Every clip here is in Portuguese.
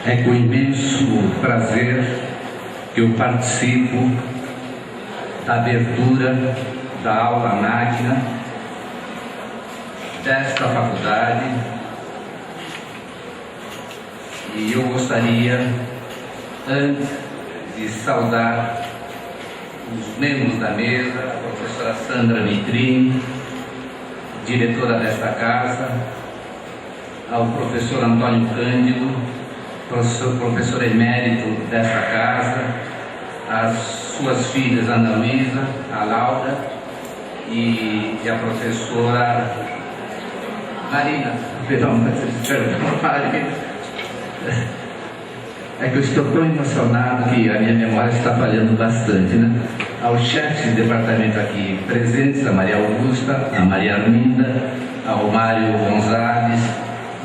É com imenso prazer que eu participo da abertura da aula magna desta faculdade, e eu gostaria, antes de saudar os membros da mesa, a professora Sandra Mitrini, diretora desta casa, ao professor Antônio Cândido, professor emérito desta casa, as suas filhas Ana Luísa, a Laura e a professora Marina, Marina. É que eu estou tão emocionado que a minha memória está falhando bastante, né? Aos chefes de departamento aqui presentes, a Maria Augusta, a Maria Arminda, ao Mário Gonzalez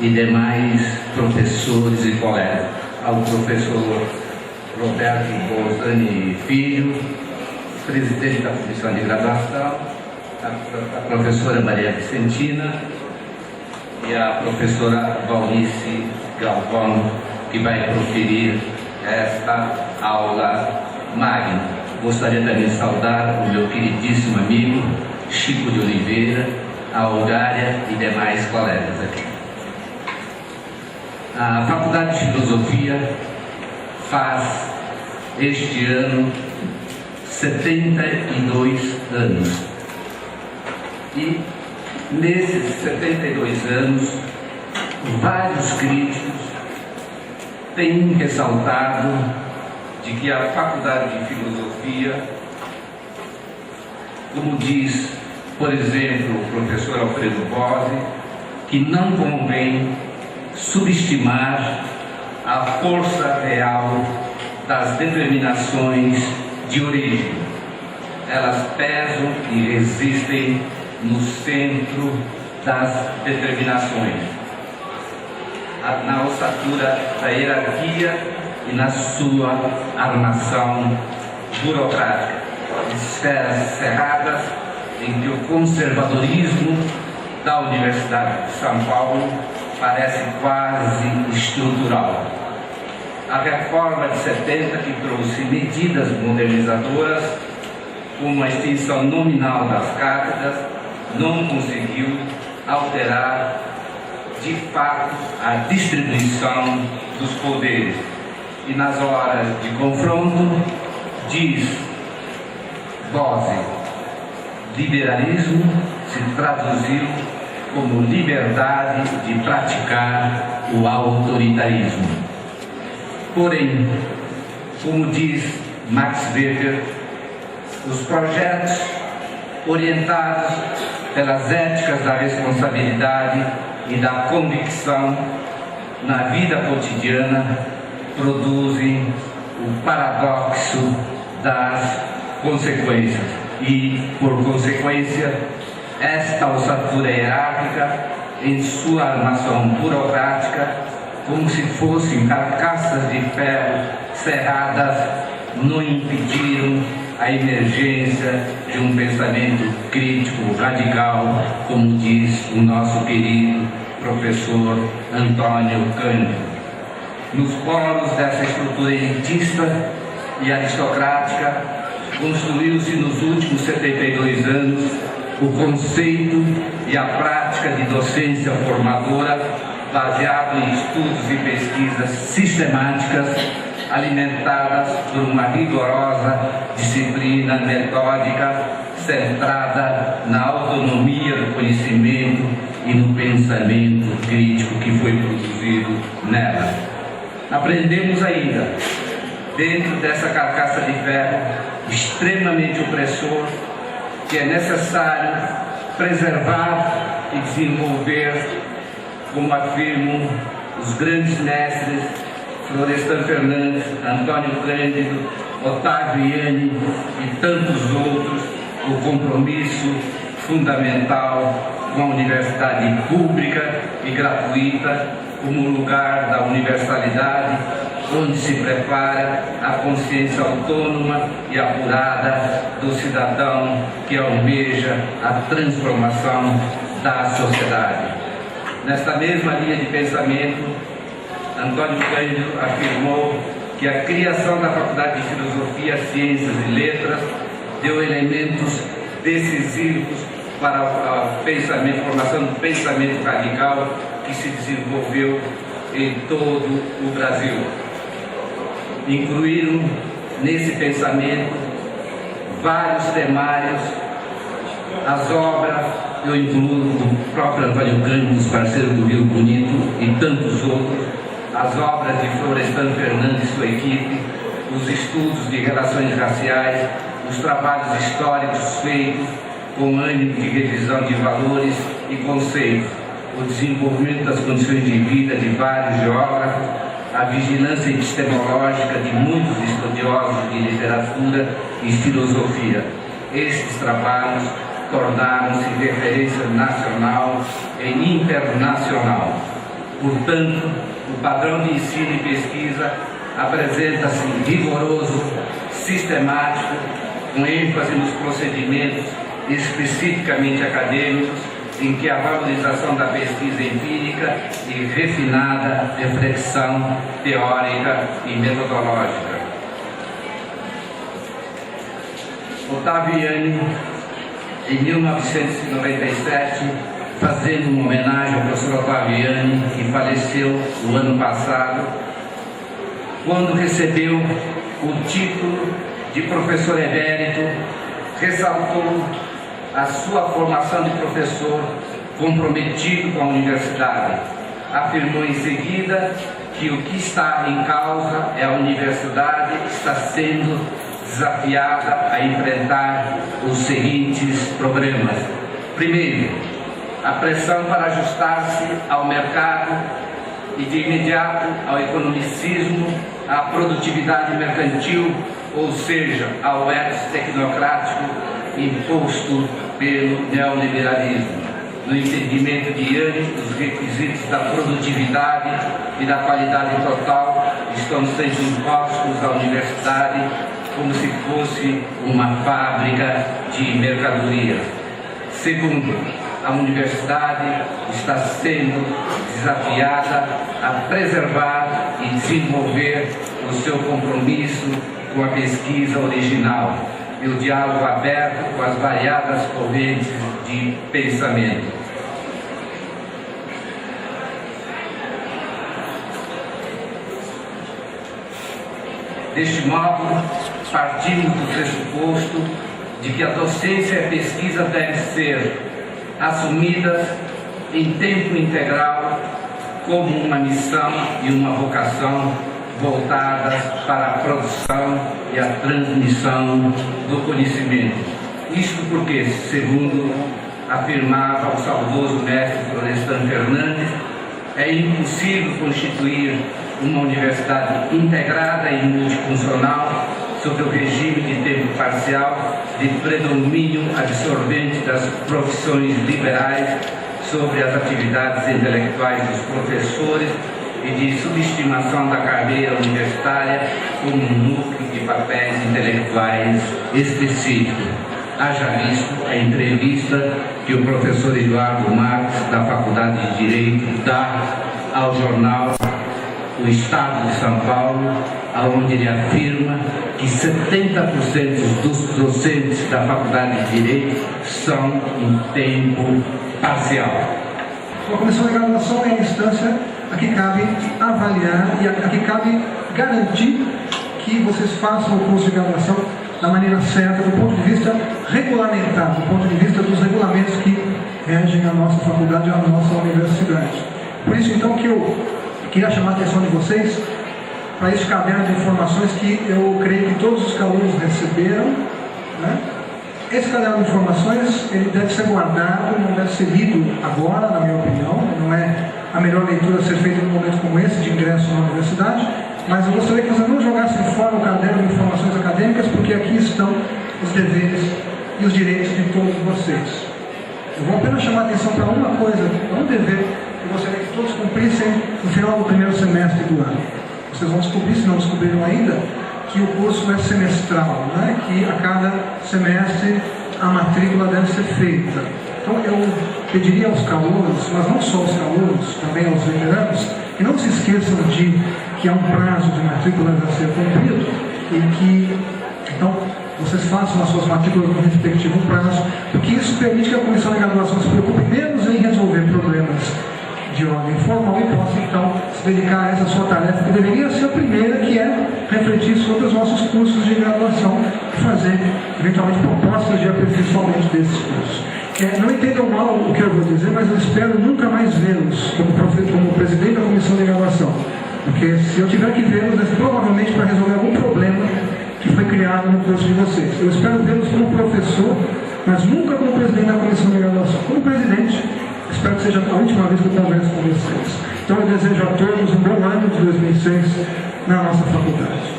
e demais professores e colegas, ao professor Roberto Bolzani Filho, presidente da Comissão de Graduação, a professora Maria Vicentina e a professora Valnice Galvão, que vai proferir esta aula magna. Gostaria também de saudar o meu queridíssimo amigo Chico de Oliveira, a Olgária e demais colegas aqui. A Faculdade de Filosofia faz este ano 72 anos. E nesses 72 anos, vários críticos têm ressaltado de que a Faculdade de Filosofia, como diz, por exemplo, o professor Alfredo Bose, que não convém subestimar a força real das determinações de origem. Elas pesam e resistem no centro das determinações, na ossatura da hierarquia e na sua armação burocrática, esferas cerradas em que o conservadorismo da Universidade de São Paulo parece quase estrutural. A reforma de 70, que trouxe medidas modernizadoras, como a extinção nominal das cátedras, não conseguiu alterar de fato a distribuição dos poderes. E nas horas de confronto, diz Bose, liberalismo se traduziu como liberdade de praticar o autoritarismo. Porém, como diz Max Weber, os projetos orientados pelas éticas da responsabilidade e da convicção na vida cotidiana produzem o paradoxo das consequências e, por consequência, esta ossatura hierárquica, em sua armação burocrática, como se fossem carcaças de ferro cerradas, não impediram a emergência de um pensamento crítico radical, como diz o nosso querido professor Antônio Cândido. Nos poros dessa estrutura elitista e aristocrática, construiu-se nos últimos 72 anos o conceito e a prática de docência formadora baseado em estudos e pesquisas sistemáticas alimentadas por uma rigorosa disciplina metódica centrada na autonomia do conhecimento e no pensamento crítico que foi produzido nela. Aprendemos ainda, dentro dessa carcaça de ferro extremamente opressor, que é necessário preservar e desenvolver, como afirmam os grandes mestres Florestan Fernandes, Antônio Cândido, Otávio Iane e tantos outros, o compromisso fundamental com a universidade pública e gratuita como lugar da universalidade, onde se prepara a consciência autônoma e apurada do cidadão que almeja a transformação da sociedade. Nesta mesma linha de pensamento, Antônio Cândido afirmou que a criação da Faculdade de Filosofia, Ciências e Letras deu elementos decisivos para a formação do pensamento radical que se desenvolveu em todo o Brasil. Incluíram nesse pensamento vários temários, as obras, eu incluo do próprio Antônio Cândido, os parceiros do Rio Bonito e tantos outros, as obras de Florestan Fernandes e sua equipe, os estudos de relações raciais, os trabalhos históricos feitos com ânimo de revisão de valores e conceitos, o desenvolvimento das condições de vida de vários geógrafos, a vigilância epistemológica de muitos estudiosos de literatura e filosofia. Estes trabalhos tornaram-se referência nacional e internacional. Portanto, o padrão de ensino e pesquisa apresenta-se rigoroso, sistemático, com ênfase nos procedimentos especificamente acadêmicos, em que a valorização da pesquisa empírica e refinada reflexão teórica e metodológica. Ottaviani, em 1997, fazendo uma homenagem ao professor Ottaviani, que faleceu no ano passado, quando recebeu o título de professor emérito, ressaltou a sua formação de professor comprometido com a universidade. Afirmou em seguida que o que está em causa é a universidade está sendo desafiada a enfrentar os seguintes problemas. Primeiro, a pressão para ajustar-se ao mercado e de imediato ao economicismo, à produtividade mercantil, ou seja, ao ethos tecnocrático imposto pelo neoliberalismo. No entendimento de Yanni, os requisitos da produtividade e da qualidade total estão sendo impostos à universidade como se fosse uma fábrica de mercadorias. Segundo, a universidade está sendo desafiada a preservar e desenvolver o seu compromisso com a pesquisa original e o diálogo aberto com as variadas correntes de pensamento. Deste modo, partimos do pressuposto de que a docência e a pesquisa devem ser assumidas em tempo integral como uma missão e uma vocação voltadas para a produção e a transmissão do conhecimento. Isto porque, segundo afirmava o saudoso mestre Florestan Fernandes, é impossível constituir uma universidade integrada e multifuncional sob o regime de tempo parcial de predomínio absorvente das profissões liberais sobre as atividades intelectuais dos professores e de subestimação da carreira universitária como um núcleo de papéis intelectuais específicos. Haja visto a entrevista que o professor Eduardo Marques, da Faculdade de Direito, dá ao jornal O Estado de São Paulo, onde ele afirma que 70% dos docentes da Faculdade de Direito são em tempo parcial. A comissão de graduação é a instância a que cabe avaliar e a que cabe garantir que vocês façam o curso de graduação da maneira certa, do ponto de vista regulamentar, do ponto de vista dos regulamentos que regem a nossa faculdade e a nossa universidade. Por isso, então, que eu queria chamar a atenção de vocês para esse caderno de informações que eu creio que todos os calouros receberam, né? Esse caderno de informações, ele deve ser guardado, não deve ser lido agora, na minha opinião. Não é a melhor leitura a ser feita num momento como esse de ingresso na universidade, mas eu gostaria que vocês não jogassem fora o caderno de informações acadêmicas, porque aqui estão os deveres e os direitos de todos vocês. Eu vou apenas chamar a atenção para uma coisa, para um dever que eu gostaria que todos cumprissem no final do primeiro semestre do ano. Vocês vão descobrir, se não descobriram ainda, que o curso é semestral, né? Que a cada semestre a matrícula deve ser feita. Então eu pediria aos calouros, mas não só aos calouros, também aos veteranos, E não se esqueçam de que há um prazo de matrículas a ser cumprido e que, então, vocês façam as suas matrículas no respectivo prazo, porque isso permite que a comissão de graduação se preocupe menos em resolver problemas de ordem formal e possa, então, se dedicar a essa sua tarefa, que deveria ser a primeira, que é refletir sobre os nossos cursos de graduação e fazer, eventualmente, propostas de aperfeiçoamento desses cursos. Não entendam mal o que eu vou dizer, mas eu espero nunca mais vê-los como presidente da comissão de graduação, porque se eu tiver que vê-los, é provavelmente para resolver algum problema que foi criado no curso de vocês. Eu espero vê-los como professor, mas nunca como presidente da comissão de graduação. Como presidente, espero que seja a última vez que eu converso com vocês. Então eu desejo a todos um bom ano de 2006 na nossa faculdade.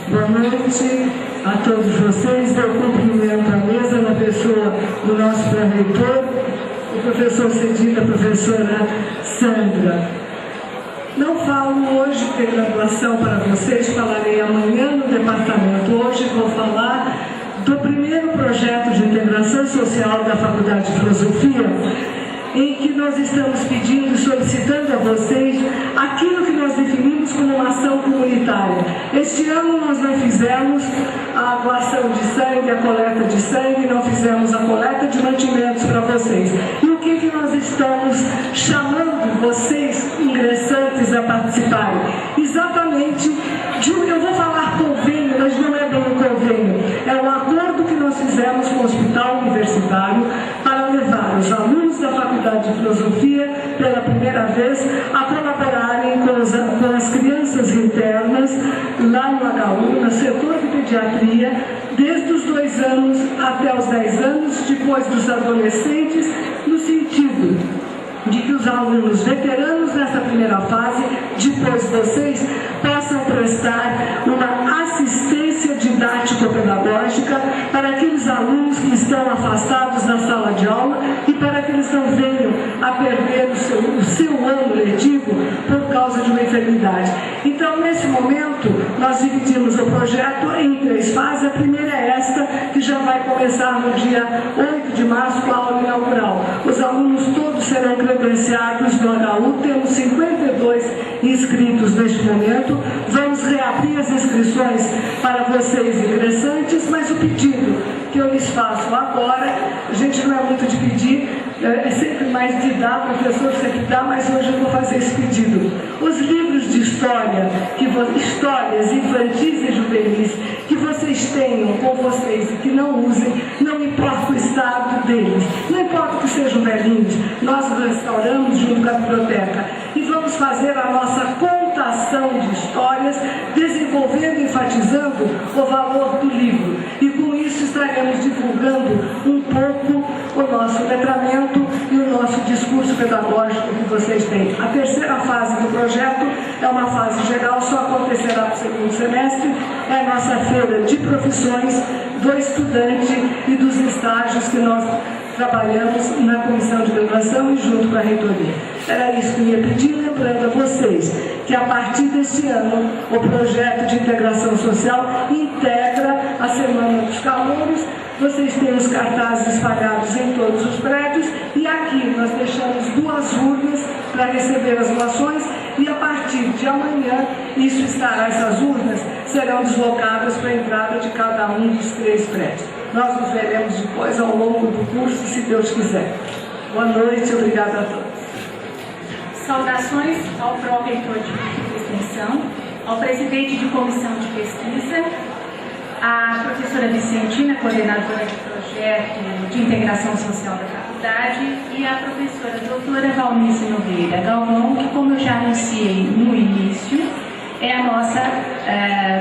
Boa noite a todos vocês. Eu cumprimento a mesa na pessoa do nosso pró-reitor, o professor Cedinho, a professora Sandra. Não falo hoje de graduação para vocês, falarei amanhã no departamento. Hoje vou falar do primeiro projeto de integração social da Faculdade de Filosofia, em que nós estamos pedindo e solicitando a vocês aquilo que nós definimos como uma ação comunitária. Este ano nós não fizemos a doação de sangue, a coleta de sangue, não fizemos a coleta de mantimentos para vocês. E o que nós estamos chamando vocês, ingressantes, a participarem? Exatamente eu vou falar convênio, mas não é bem um convênio, é um acordo que nós fizemos com o Hospital Universitário para levar os alunos da Faculdade de Filosofia, pela primeira vez, a colaborarem com as crianças internas lá no HU, no setor de pediatria, desde os 2 anos até os 10 anos, depois dos adolescentes, no sentido de que os alunos veteranos nessa primeira fase, depois vocês, possam prestar uma assistência didático-pedagógica para aqueles alunos que estão afastados da sala de aula e para que eles não venham a perder o seu ano letivo por causa de uma enfermidade. Então, nesse momento, nós dividimos o projeto em 3 fases. A primeira é esta, que já vai começar no dia 8 de março com a aula inaugural. Os alunos todos serão credenciados no HU, temos 52 inscritos neste momento. Vamos reabrir as inscrições para vocês ingressantes, mas o pedido que eu lhes faço agora, a gente não é muito de pedir, é sempre mais de dar, o professor sempre dá, mas hoje eu vou fazer esse pedido. Os livros de história, histórias infantis e juvenis, que vocês tenham com vocês e que não usem, não importa o estado deles, não importa que sejam velhinhos, nós restauramos junto com a biblioteca e vamos fazer a nossa contação de histórias, desenvolvendo e enfatizando o valor do livro. E com isso estaremos divulgando um pouco o nosso letramento e o nosso discurso pedagógico que vocês têm. A terceira fase do projeto é uma fase geral, só acontecerá no segundo semestre, é a nossa feira de profissões do estudante e dos estágios que nós trabalhamos na comissão de graduação e junto com a reitoria. Era isso que eu ia pedir, lembrando a vocês que a partir deste ano o projeto de integração social integra a Semana dos Calouros. Vocês têm os cartazes espalhados em todos os prédios e aqui nós deixamos 2 urnas para receber as doações e a partir de amanhã essas urnas serão deslocadas para a entrada de cada um dos 3 prédios. Nós nos veremos depois ao longo do curso, se Deus quiser. Boa noite, obrigada a todos. Saudações ao pró-reitor de extensão, ao presidente de comissão de pesquisa, à professora Vicentina, coordenadora de projeto de integração social da faculdade, e à professora doutora Valnice Nogueira Galvão, que, como eu já anunciei no início, é a nossa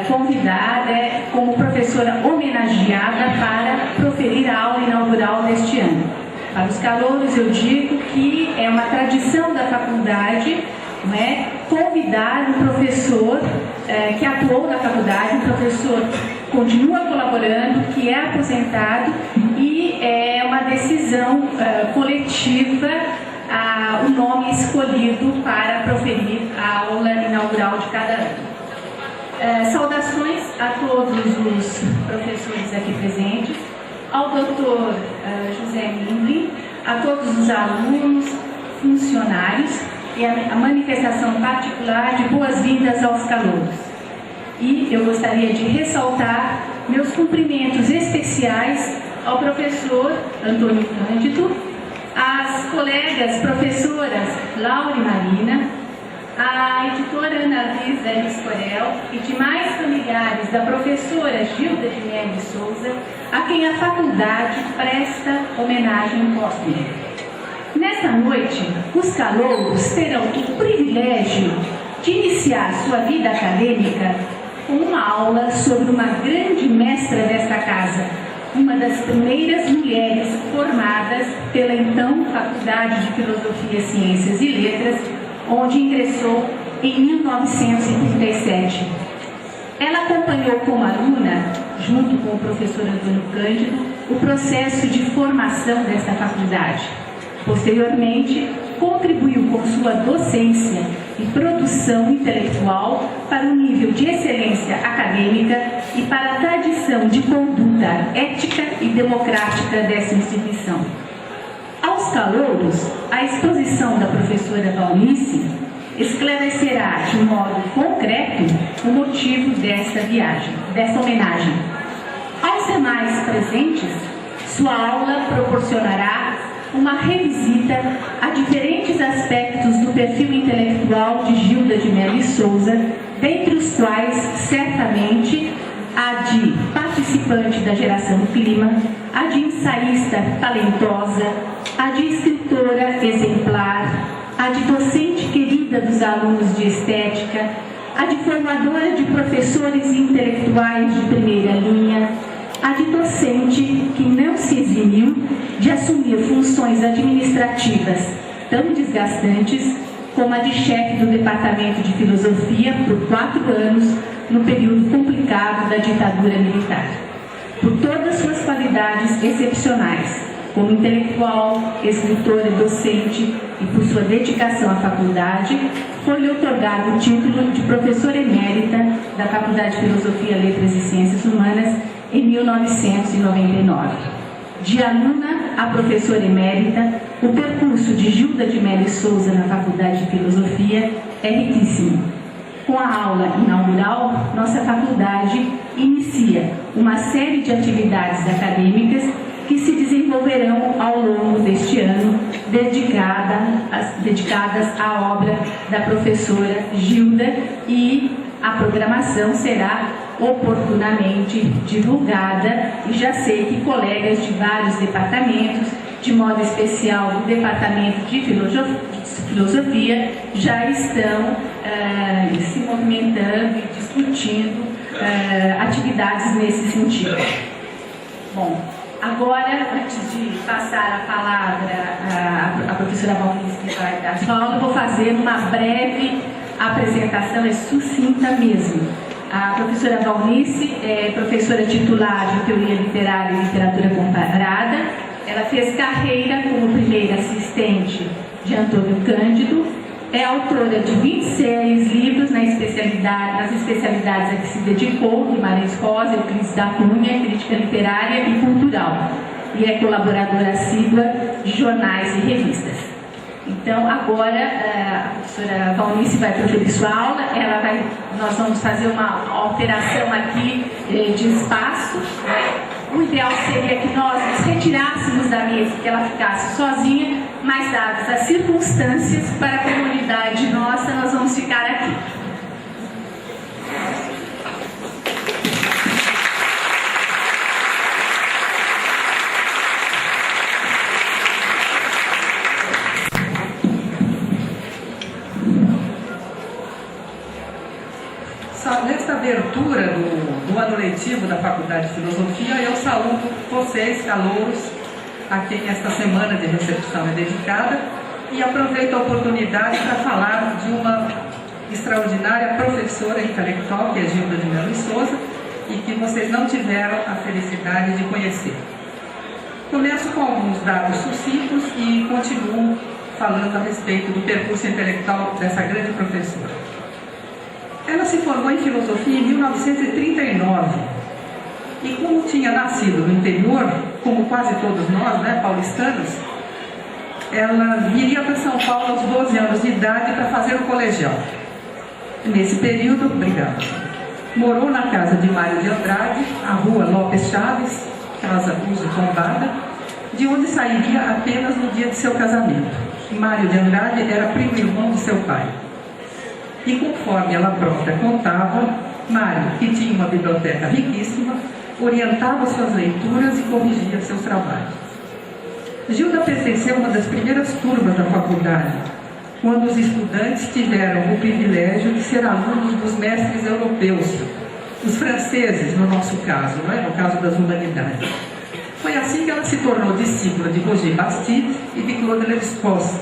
convidada como professora homenageada para proferir a aula inaugural deste ano. Para os calouros, eu digo que é uma tradição da faculdade, não é, convidar um professor que atuou na faculdade, um professor que continua colaborando, que é aposentado, e é uma decisão coletiva o nome escolhido para proferir a aula inaugural de cada ano. Saudações a todos os professores aqui presentes, ao Dr. José Mindlin, a todos os alunos, funcionários e a manifestação particular de boas-vindas aos calouros. E eu gostaria de ressaltar meus cumprimentos especiais ao professor Antônio Cândido, às colegas professoras Laura e Marina, à editora Ana Luísa Escorel e demais familiares da professora Gilda de Mello Souza, a quem a faculdade presta homenagem póstuma. Nesta noite, os calouros terão o privilégio de iniciar sua vida acadêmica com uma aula sobre uma grande mestra desta casa, uma das primeiras mulheres formadas pela então Faculdade de Filosofia, Ciências e Letras, onde ingressou em 1937. Ela acompanhou como aluna, junto com o professor Antônio Cândido, o processo de formação desta faculdade. Posteriormente, contribuiu com sua docência e produção intelectual para o nível de excelência acadêmica e para a tradição de conduta ética e democrática dessa instituição. Aos calouros, a exposição da professora Valnice esclarecerá de modo concreto o motivo desta homenagem. Aos demais presentes, sua aula proporcionará uma revisita a diferentes aspectos do perfil intelectual de Gilda de Mello Souza, dentre os quais, certamente, a de participante da geração Clima, a de ensaísta talentosa, a de escritora exemplar, a de docente querida dos alunos de estética, a de formadora de professores intelectuais de primeira linha, a de docente que não se eximiu de assumir funções administrativas tão desgastantes como a de chefe do Departamento de Filosofia por 4 anos no período complicado da ditadura militar. Por todas suas qualidades excepcionais, como intelectual, escritora e docente, e por sua dedicação à faculdade, foi-lhe otorgado o título de professora emérita da Faculdade de Filosofia, Letras e Ciências Humanas em 1999. De aluna a professora emérita, o percurso de Gilda de Mello Souza na Faculdade de Filosofia é riquíssimo. Com a aula inaugural, nossa faculdade inicia uma série de atividades acadêmicas que se desenvolverão ao longo deste ano, dedicadas à obra da professora Gilda, e a programação será oportunamente divulgada, e já sei que colegas de vários departamentos, de modo especial do Departamento de Filosofia, já estão se movimentando e discutindo atividades nesse sentido. Bom, agora, antes de passar a palavra à professora Valnice, que vai dar sua aula, eu vou fazer uma breve apresentação, é sucinta mesmo. A professora Valnice é professora titular de Teoria Literária e Literatura Comparada. Ela fez carreira como primeira assistente de Antônio Cândido. É autora de 26 livros nas especialidades a que se dedicou: Guimarães Rosa, Euclides da Cunha, Crítica Literária e Cultural. E é colaboradora assídua de jornais e revistas. Então, agora, a professora Valnice vai proferir sua aula. Nós vamos fazer uma alteração aqui de espaço. O ideal seria que nós nos retirássemos da mesa, que ela ficasse sozinha, mas dadas as circunstâncias, para a comunidade nossa, nós vamos ficar aqui. Nesta abertura do ano letivo da Faculdade de Filosofia, eu saúdo vocês, calouros, a quem esta semana de recepção é dedicada, e aproveito a oportunidade para falar de uma extraordinária professora intelectual, que é Gilda de Mello Souza, e que vocês não tiveram a felicidade de conhecer. Começo com alguns dados sucintos e continuo falando a respeito do percurso intelectual dessa grande professora. Ela se formou em filosofia em 1939 e, como tinha nascido no interior, como quase todos nós, paulistanos, ela viria para São Paulo aos 12 anos de idade para fazer o colegial. Nesse período, morou na casa de Mário de Andrade, a rua Lopes Chaves, casa uso tombada, de onde sairia apenas no dia de seu casamento. Mário de Andrade era primo irmão de seu pai. E conforme ela própria contava, Mário, que tinha uma biblioteca riquíssima, orientava suas leituras e corrigia seus trabalhos. Gilda pertenceu a uma das primeiras turmas da faculdade, quando os estudantes tiveram o privilégio de ser alunos dos mestres europeus, os franceses, no nosso caso, no caso das humanidades. Foi assim que ela se tornou discípula de Roger Bastide e de Claude Lévi-Strauss,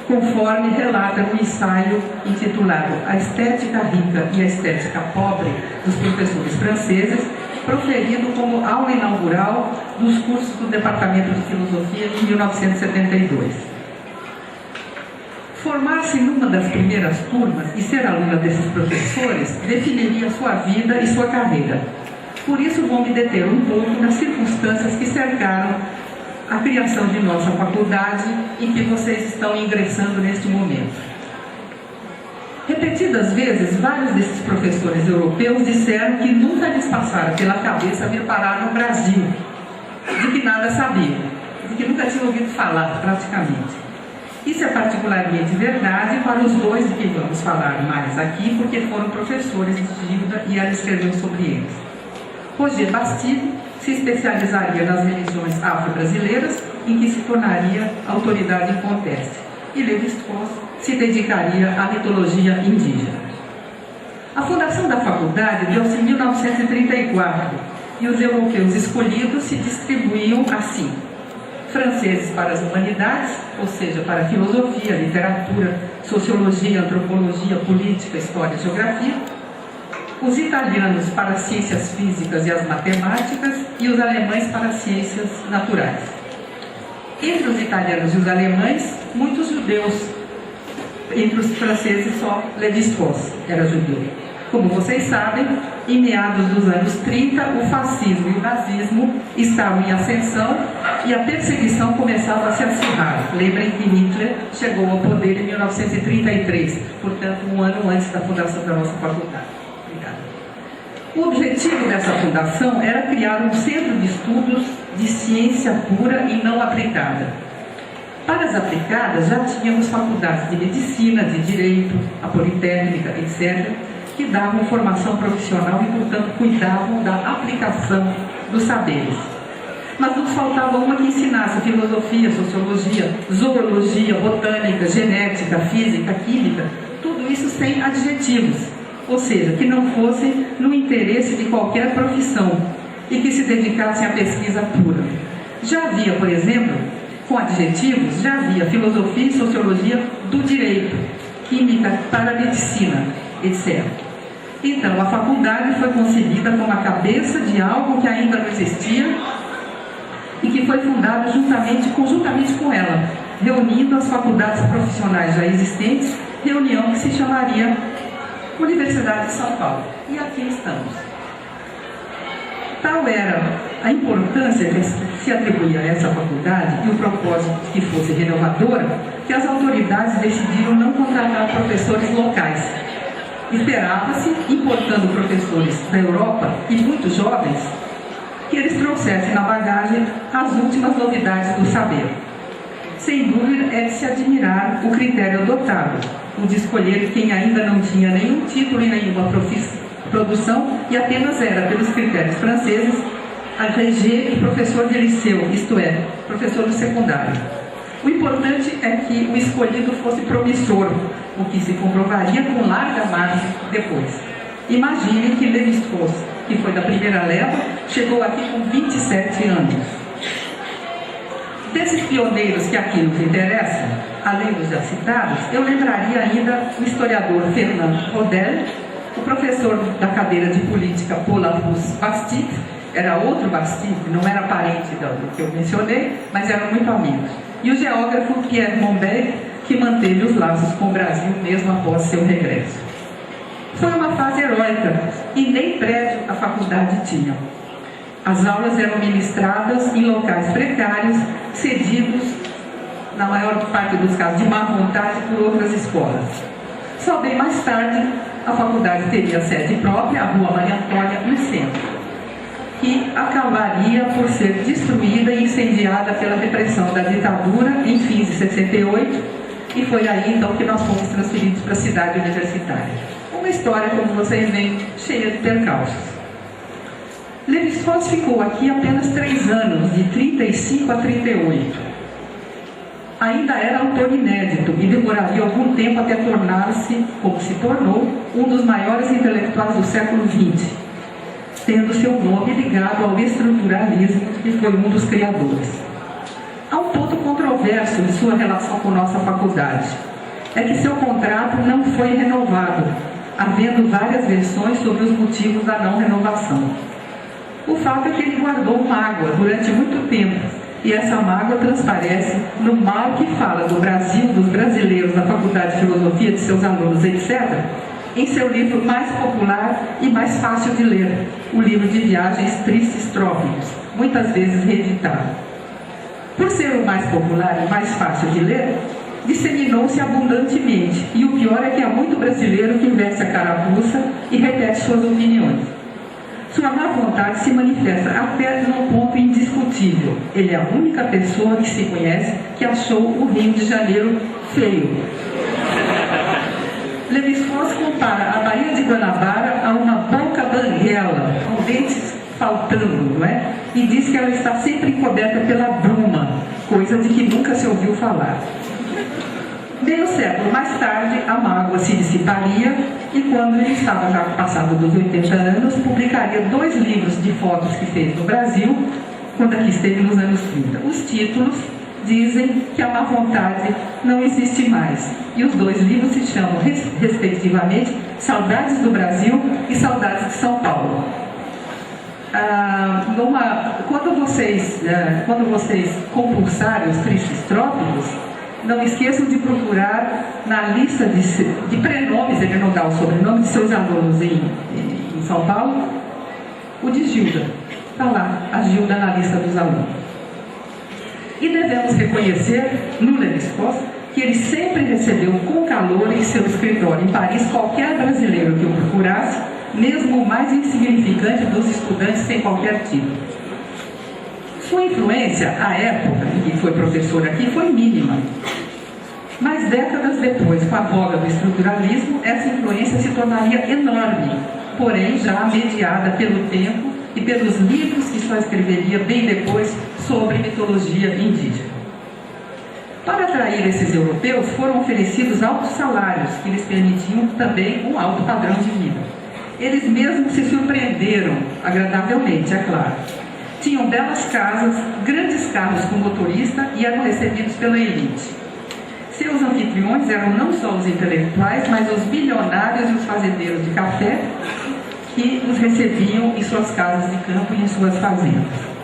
conforme relata no ensaio intitulado A Estética Rica e a Estética Pobre dos professores franceses, proferido como aula inaugural dos cursos do Departamento de Filosofia em 1972. Formar-se numa das primeiras turmas e ser aluna desses professores definiria sua vida e sua carreira. Por isso vou me deter um pouco nas circunstâncias que cercaram a criação de nossa faculdade em que vocês estão ingressando neste momento. Repetidas vezes, vários desses professores europeus disseram que nunca lhes passara pela cabeça vir parar no Brasil, de que nada sabiam, de que nunca tinham ouvido falar praticamente. Isso é particularmente verdade para os dois de que vamos falar mais aqui, porque foram professores de Gilda e ela escreveu sobre eles. Roger Bastide se especializaria nas religiões afro-brasileiras, em que se tornaria autoridade inconteste, e Lévi-Strauss se dedicaria à mitologia indígena. A fundação da faculdade deu-se em 1934 e os europeus escolhidos se distribuíam assim: franceses para as humanidades, ou seja, para a filosofia, literatura, sociologia, antropologia, política, história e geografia, os italianos para as ciências físicas e as matemáticas e os alemães para as ciências naturais. Entre os italianos e os alemães, muitos judeus. Entre os franceses, só Lévi-Strauss era judeu. Como vocês sabem, em meados dos anos 30, o fascismo e o nazismo estavam em ascensão e a perseguição começava a se acirrar. Lembrem que Hitler chegou ao poder em 1933, portanto, um ano antes da fundação da nossa faculdade. Obrigada. O objetivo dessa fundação era criar um centro de estudos de ciência pura e não aplicada. Para as aplicadas, já tínhamos faculdades de medicina, de direito, a politécnica, etc., que davam formação profissional e, portanto, cuidavam da aplicação dos saberes. Mas nos faltava uma que ensinasse filosofia, sociologia, zoologia, botânica, genética, física, química, tudo isso sem adjetivos, ou seja, que não fosse no interesse de qualquer profissão e que se dedicasse à pesquisa pura. Já havia, por exemplo, com adjetivos, já havia filosofia e sociologia do direito, química para a medicina, etc. Então, a faculdade foi concebida como a cabeça de algo que ainda não existia e que foi fundado conjuntamente com ela, reunindo as faculdades profissionais já existentes, reunião que se chamaria Universidade de São Paulo. E aqui estamos. Tal era a importância que se atribuía a essa faculdade e o propósito que fosse renovadora, que as autoridades decidiram não contratar professores locais. Esperava-se, importando professores da Europa e muito jovens, que eles trouxessem na bagagem as últimas novidades do saber. Sem dúvida, é de se admirar o critério adotado, o de escolher quem ainda não tinha nenhum título e nenhuma produção e apenas era, pelos critérios franceses, agrégé e professor de liceu, isto é, professor do secundário. O importante é que o escolhido fosse promissor, o que se comprovaria com larga margem depois. Imagine que Lévi-Strauss, que foi da primeira leva, chegou aqui com 27 anos. Desses pioneiros que aqui nos interessam, além dos já citados, eu lembraria ainda o historiador Fernand Braudel, o professor da cadeira de política Paul-Louis Bastide, era outro Bastide, não era parente do que eu mencionei, mas eram muito amigos. E o geógrafo Pierre Monbeil, que manteve os laços com o Brasil mesmo após seu regresso. Foi uma fase heróica e nem prédio a faculdade tinha. As aulas eram ministradas em locais precários, cedidos na maior parte dos casos, de má vontade por outras escolas. Só bem mais tarde, a faculdade teria sede própria, a Rua Maria Antônia, no centro, que acabaria por ser destruída e incendiada pela repressão da ditadura em fins de 68, e foi aí então que nós fomos transferidos para a cidade universitária. Uma história, como vocês veem, cheia de percalços. Lévi-Strauss ficou aqui apenas 3 anos, de 35 a 38. Ainda era autor inédito e demoraria algum tempo até tornar-se, como se tornou, um dos maiores intelectuais do século XX, tendo seu nome ligado ao estruturalismo, que foi um dos criadores. Há um ponto controverso em sua relação com nossa faculdade. É que seu contrato não foi renovado, havendo várias versões sobre os motivos da não renovação. O fato é que ele guardou mágoa durante muito tempo, e essa mágoa transparece no mal que fala do Brasil, dos brasileiros, da Faculdade de Filosofia, de seus alunos, etc., em seu livro mais popular e mais fácil de ler, o livro de viagens Tristes Trópicos, muitas vezes reeditado. Por ser o mais popular e mais fácil de ler, disseminou-se abundantemente, e o pior é que há muito brasileiro que veste a carapuça e repete suas opiniões. Sua má vontade se manifesta até num ponto indiscutível. Ele é a única pessoa que se conhece que achou o Rio de Janeiro feio. Lévi-Strauss compara a Baía de Guanabara a uma boca banguela, com dentes faltando, não é? E diz que ela está sempre encoberta pela bruma, coisa de que nunca se ouviu falar. Meio século mais tarde, a mágoa se dissiparia e, quando ele estava já passado dos 80 anos, publicaria 2 livros de fotos que fez no Brasil, quando aqui esteve nos anos 30. Os títulos dizem que a má vontade não existe mais. E os 2 livros se chamam, respectivamente, Saudades do Brasil e Saudades de São Paulo. Quando vocês compulsarem os Tristes Trópicos, não esqueçam de procurar na lista de prenomes, ele não dá o sobrenome de seus alunos em São Paulo, o de Gilda. Está lá, a Gilda na lista dos alunos. E devemos reconhecer, no Lévi-Strauss, que ele sempre recebeu com calor em seu escritório em Paris qualquer brasileiro que o procurasse, mesmo o mais insignificante dos estudantes sem qualquer título. Sua influência, à época em que foi professor aqui, foi mínima. Mas décadas depois, com a voga do estruturalismo, essa influência se tornaria enorme, porém já mediada pelo tempo e pelos livros que só escreveria bem depois sobre mitologia indígena. Para atrair esses europeus, foram oferecidos altos salários, que lhes permitiam também um alto padrão de vida. Eles mesmos se surpreenderam, agradavelmente, é claro. Tinham belas casas, grandes carros com motorista e eram recebidos pela elite. Seus anfitriões eram não só os intelectuais, mas os bilionários e os fazendeiros de café que os recebiam em suas casas de campo e em suas fazendas.